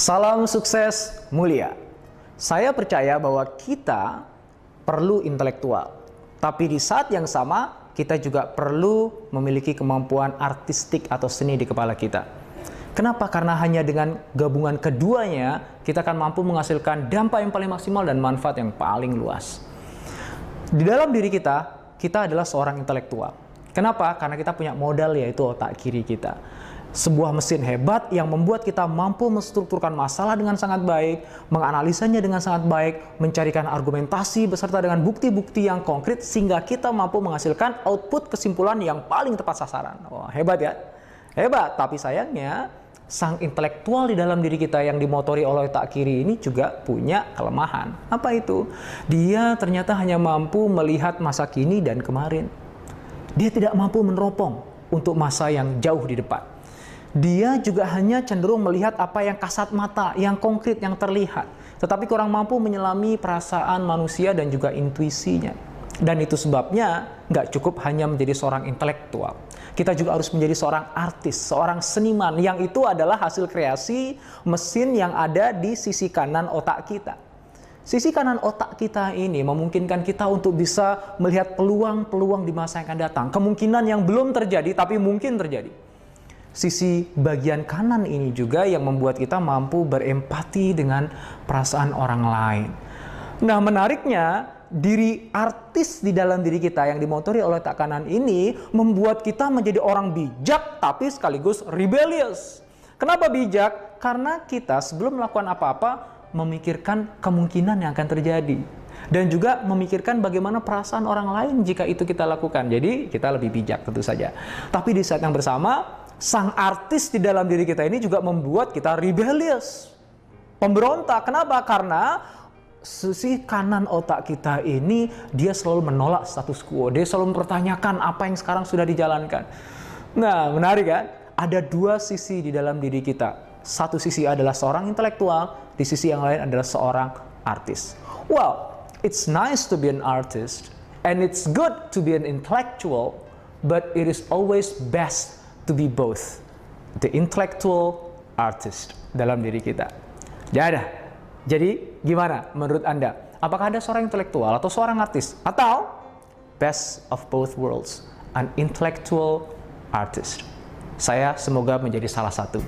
Salam sukses mulia. Saya percaya bahwa kita perlu intelektual, tapi di saat yang sama kita juga perlu memiliki kemampuan artistik atau seni di kepala kita. Kenapa? Karena hanya dengan gabungan keduanya kita akan mampu menghasilkan dampak yang paling maksimal dan manfaat yang paling luas. Di dalam diri kita, kita adalah seorang intelektual. Kenapa? Karena kita punya modal, yaitu otak kiri kita. Sebuah mesin hebat yang membuat kita mampu menstrukturkan masalah dengan sangat baik, menganalisanya dengan sangat baik, mencarikan argumentasi beserta dengan bukti-bukti yang konkret sehingga kita mampu menghasilkan output kesimpulan yang paling tepat sasaran. Wah, hebat ya? Hebat, tapi sayangnya sang intelektual di dalam diri kita yang dimotori oleh otak kiri ini juga punya kelemahan. Apa itu? Dia ternyata hanya mampu melihat masa kini dan kemarin. Dia tidak mampu meneropong untuk masa yang jauh di depan. Dia juga hanya cenderung melihat apa yang kasat mata, yang konkret, yang terlihat. Tetapi kurang mampu menyelami perasaan manusia dan juga intuisinya. Dan itu sebabnya nggak cukup hanya menjadi seorang intelektual. Kita juga harus menjadi seorang artis, seorang seniman, yang itu adalah hasil kreasi mesin yang ada di sisi kanan otak kita. Sisi kanan otak kita ini memungkinkan kita untuk bisa melihat peluang-peluang di masa yang akan datang. Kemungkinan yang belum terjadi tapi mungkin terjadi. Sisi bagian kanan ini juga yang membuat kita mampu berempati dengan perasaan orang lain. Nah, menariknya, diri artis di dalam diri kita yang dimotori oleh otak kanan ini membuat kita menjadi orang bijak tapi sekaligus rebellious. Kenapa bijak? Karena kita sebelum melakukan apa-apa memikirkan kemungkinan yang akan terjadi. Dan juga memikirkan bagaimana perasaan orang lain jika itu kita lakukan. Jadi kita lebih bijak tentu saja. Tapi di saat yang bersama, sang artis di dalam diri kita ini juga membuat kita rebellious. Pemberontak. Kenapa? Karena sisi kanan otak kita ini dia selalu menolak status quo. Dia selalu mempertanyakan apa yang sekarang sudah dijalankan. Nah, menarik kan? Ada dua sisi di dalam diri kita. Satu sisi adalah seorang intelektual, di sisi yang lain adalah seorang artis. Well, it's nice to be an artist and it's good to be an intellectual, but it is always best to be both the intellectual artist dalam diri kita. Jadi gimana menurut Anda? Apakah ada seorang intelektual atau seorang artis? Atau best of both worlds, an intellectual artist? Saya semoga menjadi salah satu.